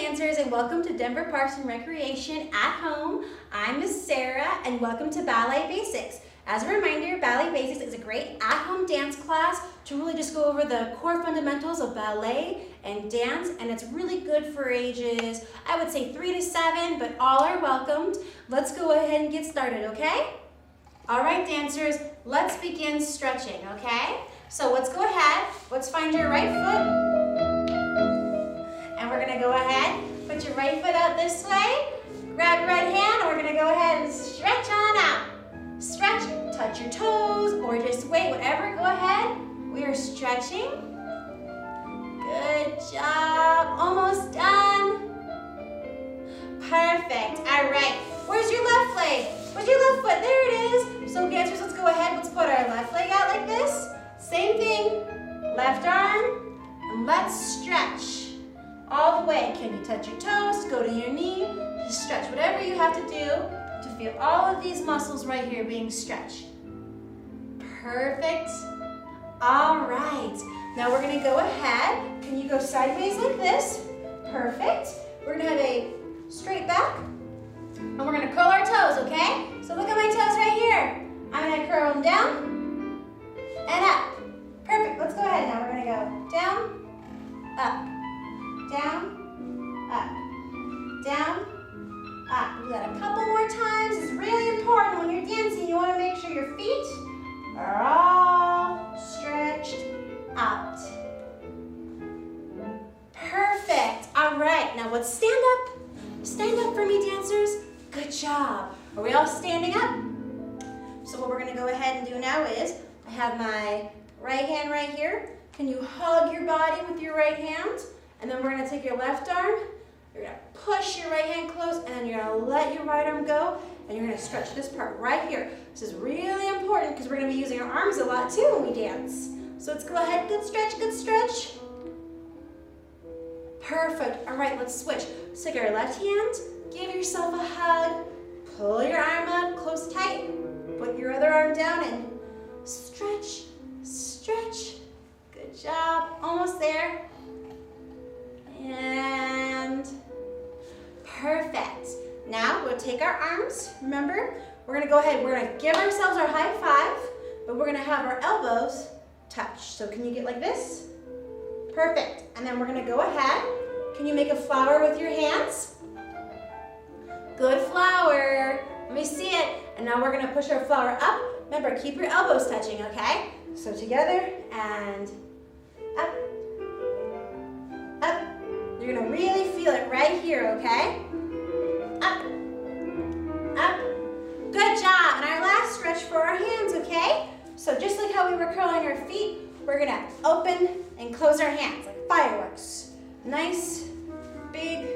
dancers, and welcome to Denver Parks and Recreation at Home. I'm Miss Sarah, and welcome to Ballet Basics. As a reminder, Ballet Basics is a great at-home dance class to really just go over the core fundamentals of ballet and dance, and it's really good for ages, I would say 3 to 7, but all are welcomed. Let's go ahead and get started, okay? All right, dancers, let's begin stretching, okay? So let's go ahead, let's find your right foot. And we're gonna go ahead, put your right foot out this way, grab your right hand, and we're gonna go ahead and stretch on out. Stretch, touch your toes, or just wait, whatever, go ahead. We are stretching. Good job, almost done. Perfect, all right. Where's your left leg? Where's your left foot? There it is. So dancers, let's go ahead, let's put our left leg out like this. Same thing, left arm, and let's stretch. All the way. Can you touch your toes? Go to your knee. Just stretch whatever you have to do to feel all of these muscles right here being stretched. Perfect. All right. Now we're going to go ahead. Can you go sideways like this? Perfect. We're going to have a straight back. And we're going to curl our toes, okay? So look at my toes right here. I'm going to curl them down and up. Perfect. Let's go ahead now. We're going to go down, up. Down, up, down, up. Do that a couple more times. It's really important when you're dancing. You want to make sure your feet are all stretched out. Perfect. All right. Now let's stand up. Stand up for me, dancers. Good job. Are we all standing up? So what we're going to go ahead and do now is I have my right hand right here. Can you hug your body with your right hand? And then we're going to take your left arm, you're going to push your right hand close, and then you're going to let your right arm go, and you're going to stretch this part right here. This is really important because we're going to be using our arms a lot too when we dance. So let's go ahead, good stretch, good stretch. Perfect. All right, let's switch. Let's take our left hand, give yourself a hug, pull your arm up close tight, put your other arm down and stretch, stretch. Good job, almost there. And perfect. Now we'll take our arms. Remember, we're going to go ahead. We're going to give ourselves our high five, but we're going to have our elbows touch. So can you get like this? Perfect. And then we're going to go ahead. Can you make a flower with your hands? Good flower. Let me see it. And now we're going to push our flower up. Remember, keep your elbows touching, okay? So together and up. Up. You're going to really feel it right here, okay? Up, up. Good job. And our last stretch for our hands, okay? So just like how we were curling our feet, we're going to open and close our hands like fireworks. Nice, big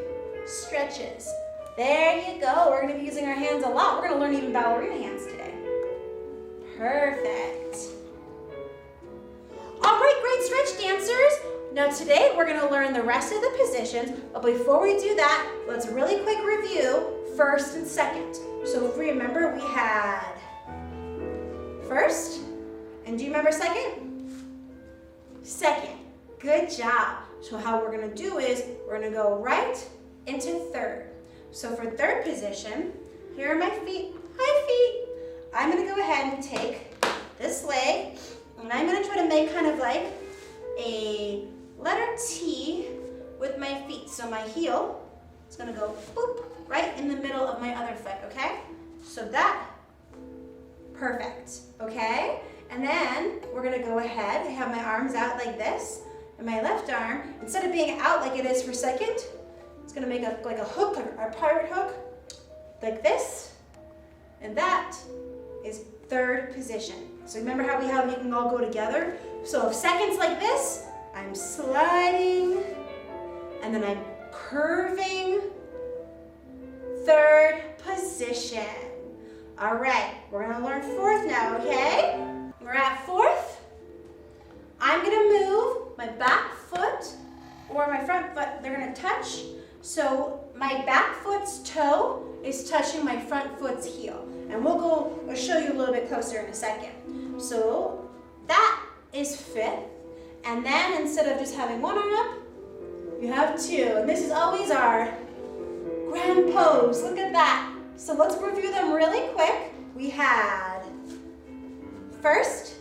stretches. There you go. We're going to be using our hands a lot. We're going to learn even ballerina hands today. Perfect. All right, great stretch, dancers. Now today we're going to learn the rest of the positions, but before we do that, let's really quick review first and second. So if we remember, we had first, and do you remember second? Second. Good job. So how we're going to do is we're going to go right into third. So for third position, here are my feet. Hi feet. I'm going to go ahead and take this leg, and I'm going to try to make kind of like a letter T with my feet. So my heel is going to go boop right in the middle of my other foot, okay? So that, perfect, okay? And then we're going to go ahead. I have my arms out like this, and my left arm, instead of being out like it is for second, it's going to make like a hook, a pirate hook, like this, and that is third position. So remember how you can all go together? So if second's like this, I'm sliding, and then I'm curving, third position. All right, we're gonna learn fourth now, okay? We're at fourth. I'm gonna move my back foot or my front foot, they're gonna touch. So my back foot's toe is touching my front foot's heel. And we'll show you a little bit closer in a second. So that is fifth. And then instead of just having one arm up, You have 2. And this is always our grand pose. Look at that. So let's review them really quick. We had first,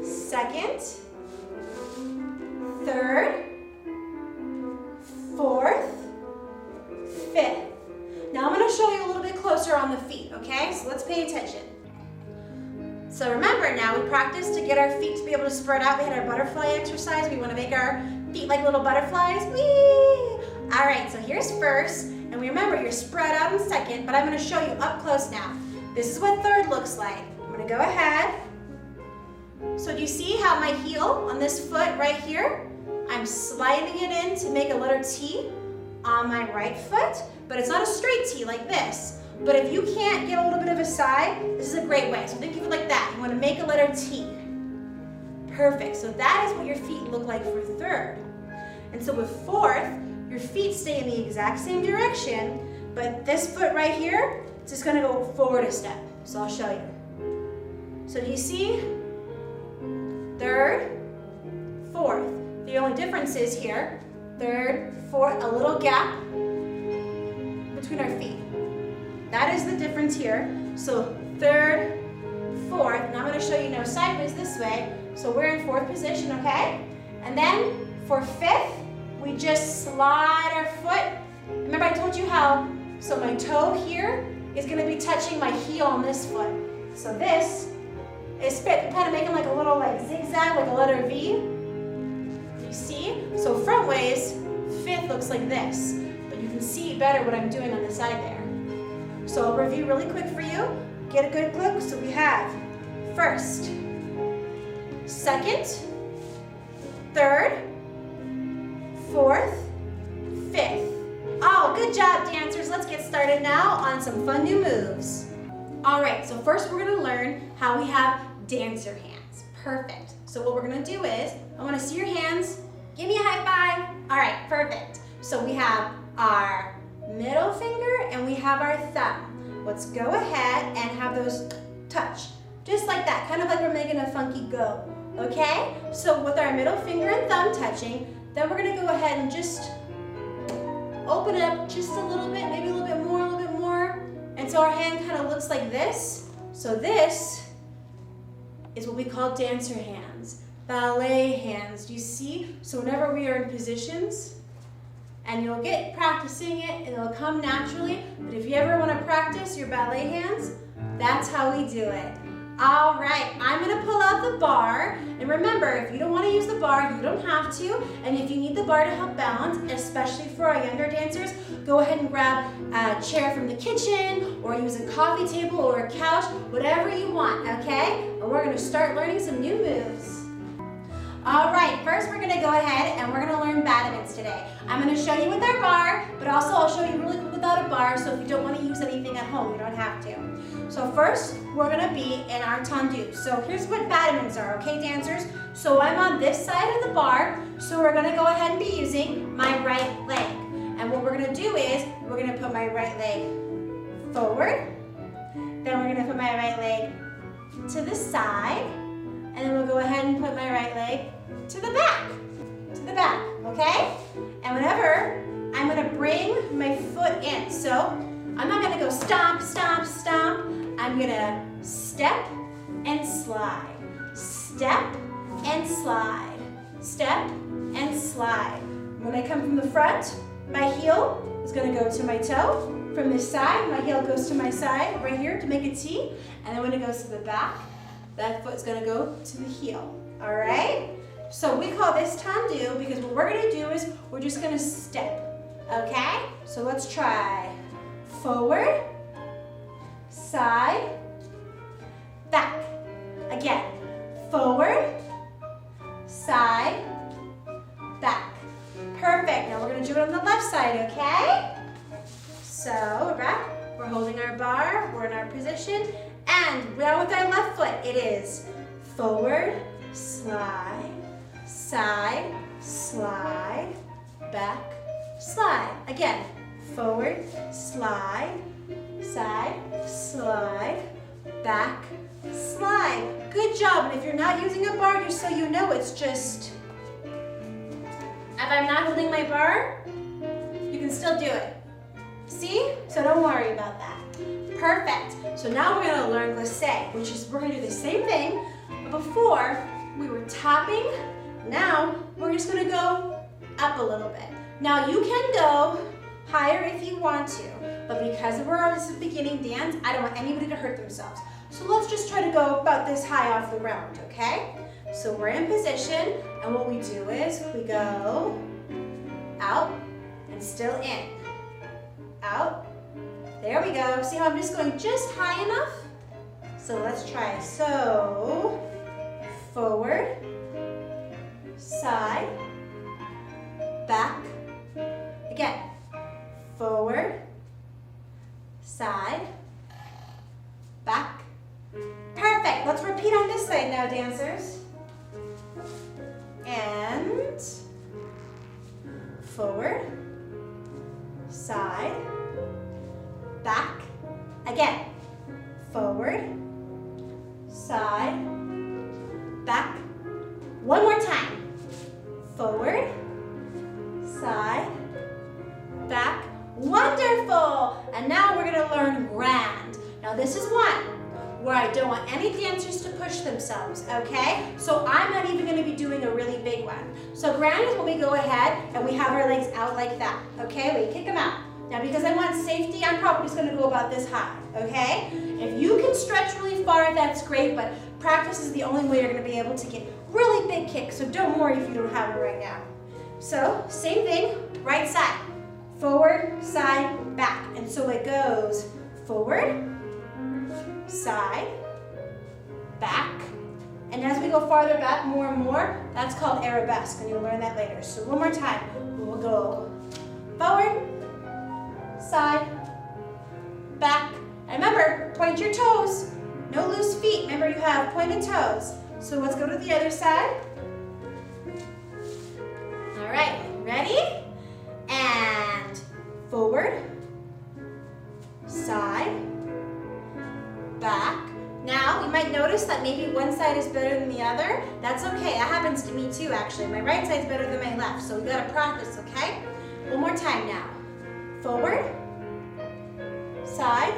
second, third, fourth, fifth. Now I'm going to show you a little bit closer on the feet, okay? So let's pay attention. So remember now, we practiced to get our feet to be able to spread out. We had our butterfly exercise. We want to make our feet like little butterflies. Whee! All right, so here's first. And remember, you're spread out in second, but I'm going to show you up close now. This is what third looks like. I'm going to go ahead. So do you see how my heel on this foot right here, I'm sliding it in to make a letter T on my right foot, but it's not a straight T like this. But if you can't get a little bit of a side, this is a great way. So think of it like that. You want to make a letter T. Perfect. So that is what your feet look like for third. And so with fourth, your feet stay in the exact same direction, but this foot right here is just going to go forward a step. So I'll show you. So do you see? Third, fourth. The only difference is here, third, fourth, a little gap between our feet. That is the difference here. So third, fourth, and I'm going to show you now sideways this way. So we're in fourth position, okay? And then for fifth, we just slide our foot. Remember I told you how, so my toe here is going to be touching my heel on this foot. So this is fifth. Kind of making like a little like zigzag, like a letter V. You see? So front ways, fifth looks like this. But you can see better what I'm doing on the side there. So I'll review really quick for you. Get a good look. So we have first, second, third, fourth, fifth. Oh, good job, dancers. Let's get started now on some fun new moves. All right, so first we're gonna learn how we have dancer hands. Perfect. So what we're gonna do is, I wanna see your hands. Give me a high five. All right, perfect. So we have our middle finger and we have our thumb. Let's go ahead and have those touch. Just like that, kind of like we're making a funky go, okay? So with our middle finger and thumb touching, then we're gonna go ahead and just open it up just a little bit, maybe a little bit more, a little bit more. And so our hand kind of looks like this. So this is what we call dancer hands, ballet hands. Do you see? So whenever we are in positions, and you'll get practicing it and it'll come naturally, but if you ever want to practice your ballet hands, that's how we do it. All right, I'm gonna pull out the bar, and remember, if you don't want to use the bar, you don't have to, and if you need the bar to help balance, especially for our younger dancers, go ahead and grab a chair from the kitchen, or use a coffee table or a couch, whatever you want, okay? And we're gonna start learning some new moves. All right, first we're gonna go ahead and we're gonna learn battlements today. I'm gonna show you with our bar, but also I'll show you really quick without a bar, so if you don't wanna use anything at home, you don't have to. So first, we're gonna be in our tendu. So here's what battlements are, okay, dancers? So I'm on this side of the bar, so we're gonna go ahead and be using my right leg. And what we're gonna do is, we're gonna put my right leg forward, then we're gonna put my right leg to the side, and then we'll go ahead and put my right leg to the back, okay? And whenever, I'm gonna bring my foot in. So I'm not gonna go stomp, stomp, stomp. I'm gonna step and slide, step and slide, step and slide. When I come from the front, my heel is gonna go to my toe. From this side, my heel goes to my side right here to make a T. And then when it goes to the back, that foot's gonna go to the heel, all right? So we call this tendu because what we're gonna do is we're just gonna step, okay? So let's try forward, side, back. Again, forward, side, back. Perfect, now we're gonna do it on the left side, okay? So we're back, we're holding our bar, we're in our position, and now with our left foot, it is forward, slide, side, slide, back, slide. Again, forward, slide, side, slide, back, slide. Good job. And if you're not using a bar, just so you know, it's just If I'm not holding my bar, you can still do it. See? So don't worry about that. Perfect. So now we're gonna learn glissé, which is we're gonna do the same thing, but before we were tapping, now we're just gonna go up a little bit. Now you can go higher if you want to, but because we're on this beginning dance, I don't want anybody to hurt themselves. So let's just try to go about this high off the ground, okay? So we're in position, and what we do is we go out and still in. Out. There we go. See how I'm just going just high enough? So let's try. So forward, side, back. Again. Forward, side, back. Perfect. Let's repeat on this side now, dancers. And forward, side, back. Again. Forward, side, back. One more time. Forward, side, back. Wonderful! And now we're gonna learn grand. Now this is one where I don't want any dancers to push themselves, okay? So I'm not even gonna be doing a really big one. So grand is when we go ahead and we have our legs out like that, okay? We kick them out. Now because I want safety, I'm probably just gonna go about this high, okay? If you can stretch really far, that's great, but practice is the only way you're gonna be able to get really big kicks, so don't worry if you don't have it right now. So, same thing, right side. Forward, side, back. And so it goes forward, side, back. And as we go farther back more and more, that's called arabesque, and you'll learn that later. So one more time. We'll go forward, side, back. And remember, point your toes. No loose feet. Remember, you have pointed toes. So let's go to the other side. All right, ready? And forward, side, back. Now, you might notice that maybe one side is better than the other. That's okay, that happens to me too, actually. My right side's better than my left, so we gotta practice, okay? One more time now. Forward, side,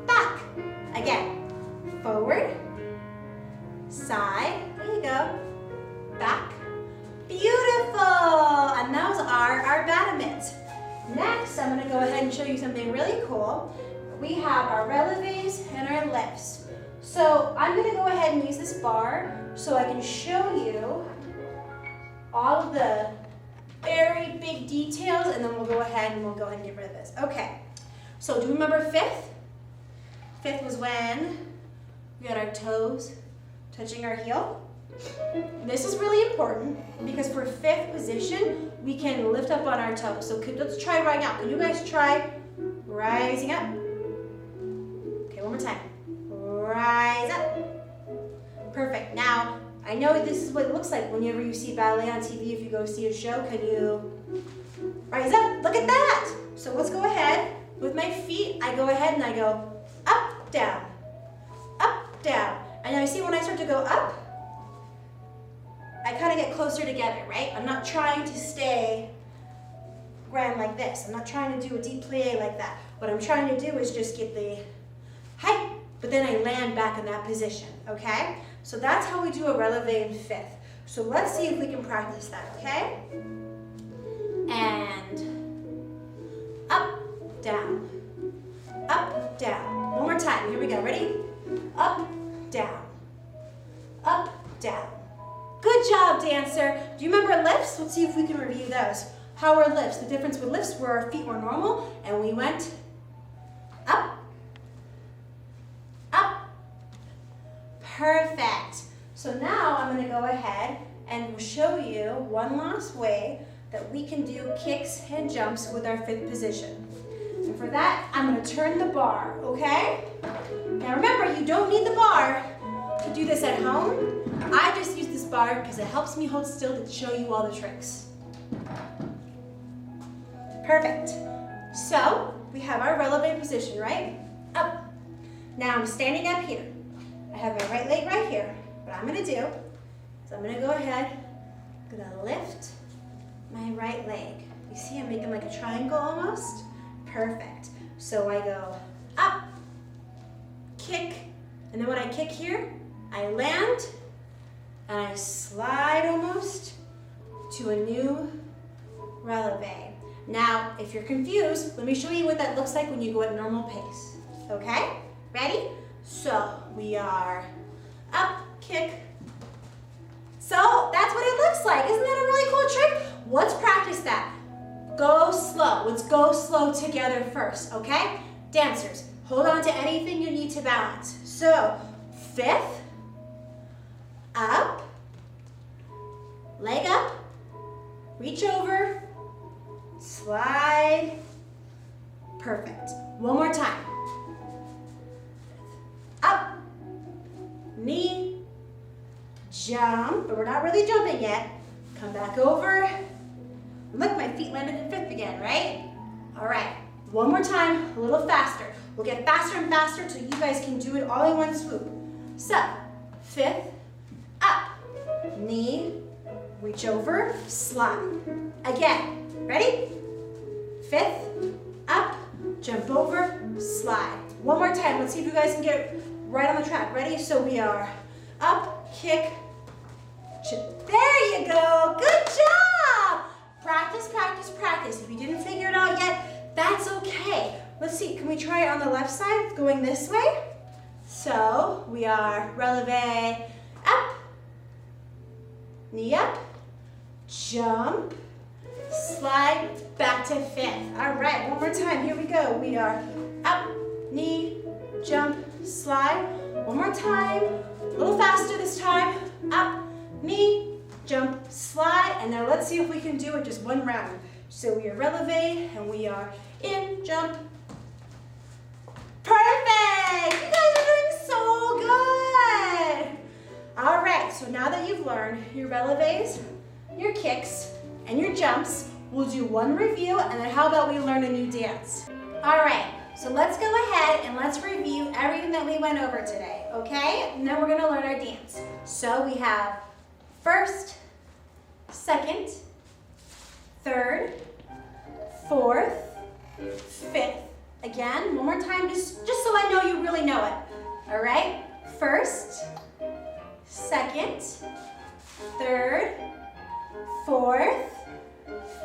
back. Again, forward, side, there you go, back. Beautiful! And those are our battements. Next, I'm gonna go ahead and show you something really cool. We have our releves and our lifts. So I'm gonna go ahead and use this bar so I can show you all of the very big details, and then we'll go ahead and get rid of this. Okay, so do you remember fifth? Fifth was when we had our toes touching our heel. This is really important because for fifth position, we can lift up on our toes. So let's try right now. Can you guys try rising up? Okay, one more time. Rise up. Perfect. Now, I know this is what it looks like whenever you see ballet on TV. If you go see a show, can you rise up? Look at that. So let's go ahead. With my feet, I go ahead and I go up, down, up, down. And now you see when I start to go up, I kind of get closer together, right? I'm not trying to stay grand like this. I'm not trying to do a deep plie like that. What I'm trying to do is just get the height, but then I land back in that position, okay? So that's how we do a releve in fifth. So let's see if we can practice that, okay? And up, down, up, down. One more time, here we go, ready? Up, down, up, down. Good job, dancer. Do you remember lifts? Let's see if we can review those. How were lifts? The difference with lifts were our feet were normal and we went up, up. Perfect. So now I'm going to go ahead and show you one last way that we can do kicks and jumps with our fifth position. And for that, I'm going to turn the bar, okay? Now remember, you don't need the bar to do this at home. I just use this bar because it helps me hold still to show you all the tricks. Perfect. So we have our releve position, right? Up. Now I'm standing up here. I have my right leg right here. What I'm going to do is I'm going to go ahead I'm gonna lift my right leg. You see I'm making like a triangle almost? Perfect. So I go up, kick, and then when I kick here, I land, and I slide almost to a new releve. Now, if you're confused, let me show you what that looks like when you go at normal pace. Okay? Ready? So we are up, kick. So that's what it looks like. Isn't that a really cool trick? Let's practice that. Go slow. Let's go slow together first, okay? Dancers, hold on to anything you need to balance. So, 5th, up, leg up, reach over, slide, perfect. One more time. Up, knee, jump, but we're not really jumping yet. Come back over. Look, my feet landed in 5th again, right? All right, one more time, a little faster. We'll get faster and faster until you guys can do it all in one swoop. So, 5th, up, knee, reach over, slide. Again, ready? 5th, up, jump over, slide. One more time, let's see if you guys can get right on the track. Ready? So we are up, kick, there you go, good job! Practice, practice, practice. If you didn't figure it out yet, that's okay. Let's see, can we try it on the left side, going this way? So we are releve, up, knee up, jump, slide, back to 5th. All right, one more time, here we go. We are up, knee, jump, slide. One more time, a little faster this time. Up, knee, jump, slide, and now let's see if we can do it just one round. So we are releve, and we are in, jump. Perfect! You guys are doing so good! All right, so now that you've learned your releves, your kicks, and your jumps, we'll do one review, and then how about we learn a new dance? All right, so let's go ahead and let's review everything that we went over today, okay? And then we're gonna learn our dance. So we have 1st, 2nd, 3rd, 4th, 5th. Again, one more time, just so I know you really know it. All right? 1st, 2nd, 3rd, 4th,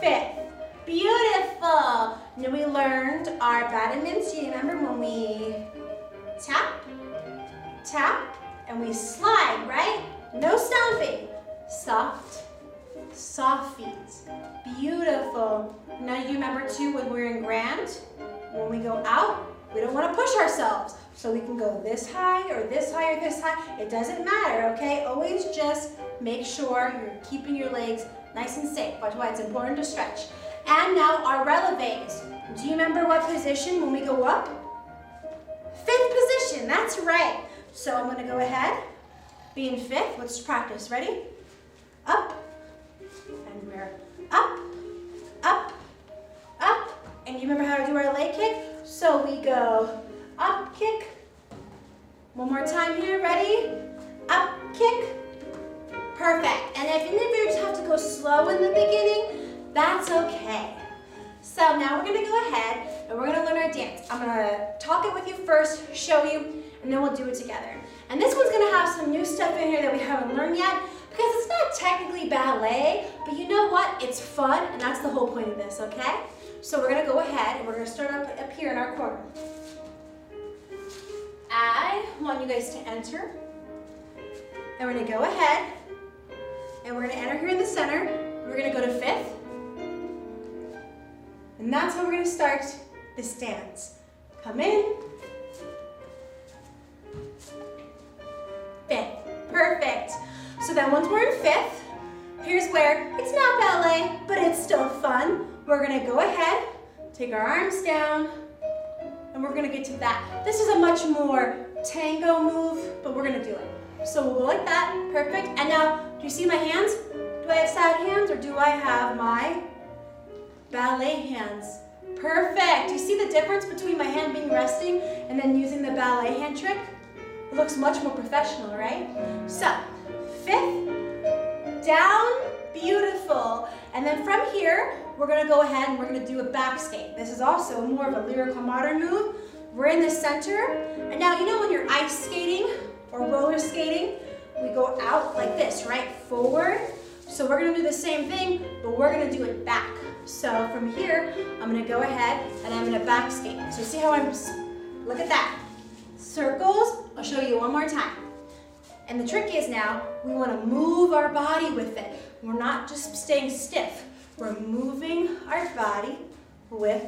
5th. Beautiful. Now we learned our badminton. You remember when we tap, tap, and we slide, right? No stomping. Soft, soft feet. Beautiful. Now you remember too when we're in grand, when we go out, we don't want to push ourselves. So we can go this high or this high or this high. It doesn't matter, okay? Always just make sure you're keeping your legs nice and safe. That's why it's important to stretch. And now our releves. Do you remember what position when we go up? 5th position, that's right. So I'm gonna go ahead, be in 5th. Let's practice, ready? Up, and we're up, up, up. And you remember how to do our leg kick? So we go up, kick. One more time here, ready? Up, kick. Perfect. And if you just have to go slow in the beginning, that's okay. So now we're gonna go ahead and we're gonna learn our dance. I'm gonna talk it with you first, show you, and then we'll do it together. And this one's gonna have some new stuff in here that we haven't learned yet, because it's not technically ballet, but you know what? It's fun, and that's the whole point of this, okay? So we're gonna go ahead and we're gonna start up here in our corner. I want you guys to enter, and we're gonna go ahead, and we're gonna enter here in the center. We're gonna go to 5th, and that's how we're gonna start this dance. Come in, 5th, perfect. So then once we're in 5th, here's where it's not ballet, but it's still fun. We're gonna go ahead, take our arms down, and we're gonna get to that. This is a much more tango move, but we're gonna do it. So we'll go like that, perfect. And now, do you see my hands? Do I have sad hands or do I have my ballet hands? Perfect. Do you see the difference between my hand being resting and then using the ballet hand trick? It looks much more professional, right? So, 5th, down, Beautiful. And then from here, we're gonna go ahead and we're gonna do a back skate. This is also more of a lyrical modern move. We're in the center. And now, you know when you're ice skating or roller skating, we go out like this, right? Forward. So we're gonna do the same thing, but we're gonna do it back. So from here, I'm gonna go ahead and I'm gonna back skate. So see how look at that. Circles, I'll show you one more time. And the trick is now, we wanna move our body with it. We're not just staying stiff. We're moving our body with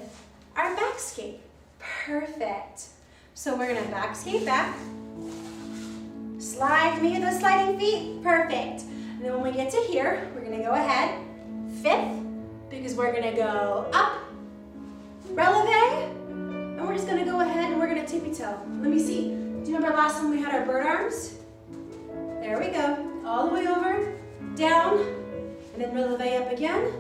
our back skate. Perfect. So we're gonna back skate back. Slide me the sliding feet, perfect. And then when we get to here, we're gonna go ahead, fifth, because we're gonna go up, releve, and we're just gonna go ahead and we're gonna tippy toe. Let me see, do you remember last time we had our bird arms? There we go, all the way over, down, and then releve up again.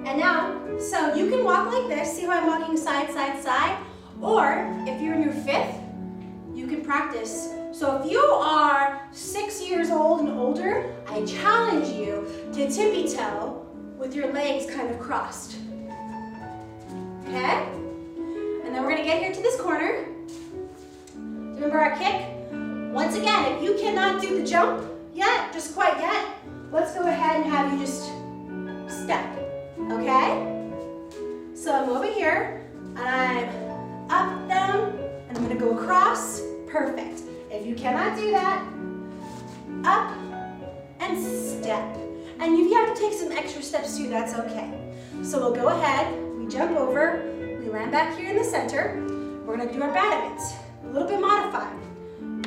And now, so you can walk like this, see how I'm walking side, side, side, or if you're in your fifth, you can practice. So if you are 6 years old and older, I challenge you to tippy toe with your legs kind of crossed. Okay? And then we're gonna get here to this corner. Remember our kick? Once again, if you cannot do the jump yet, just quite yet, let's go ahead and have you just step, okay? So I'm over here, and I'm up, down, and I'm gonna go across, perfect. If you cannot do that, up and step. And if you have to take some extra steps too, that's okay. So we'll go ahead, we jump over, we land back here in the center. We're gonna do our battlements, a little bit modified.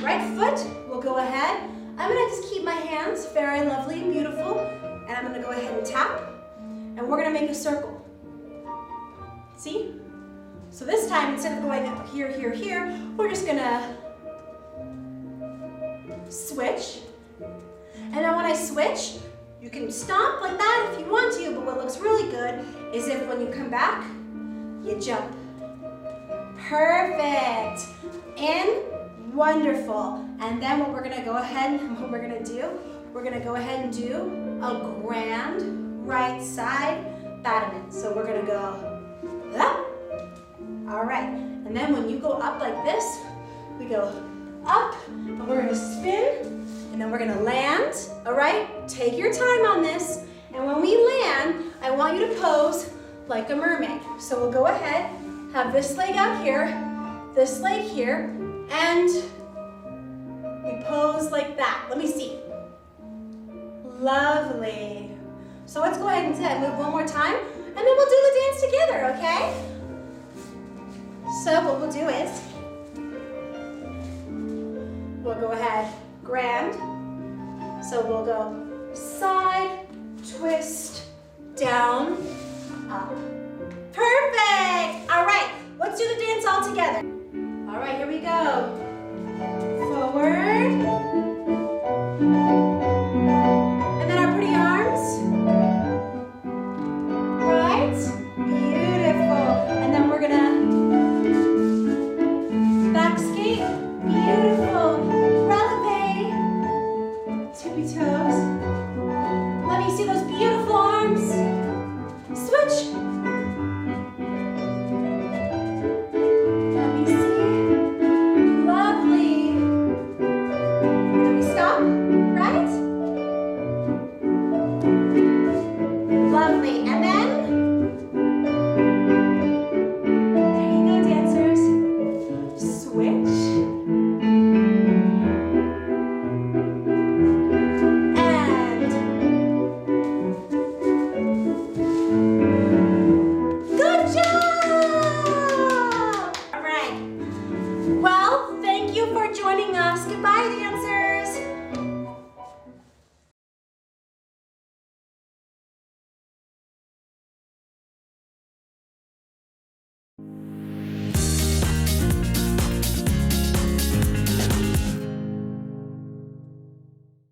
Right foot, we'll go ahead. I'm gonna just keep my hands fair and lovely and beautiful, and I'm gonna go ahead and tap, and we're gonna make a circle. See? So this time, instead of going up here, here, here, we're just gonna switch. And then when I switch, you can stomp like that if you want to, but what looks really good is if when you come back, you jump. Perfect. In, wonderful. And then what we're gonna go ahead and what we're gonna do, we're gonna go ahead and do a grand right side battlement. So we're gonna go up. All right, and then when you go up like this, we go up, and we're gonna spin, and then we're gonna land, all right? Take your time on this, and when we land, I want you to pose like a mermaid. So we'll go ahead, have this leg out here, this leg here, and we pose like that. Let me see. Lovely. So let's go ahead and move one more time, and then we'll do the dance together, okay? So what we'll do is, we'll go ahead, grand. So we'll go side, twist, down, up. Perfect! All right, let's do the dance all together. All right, here we go.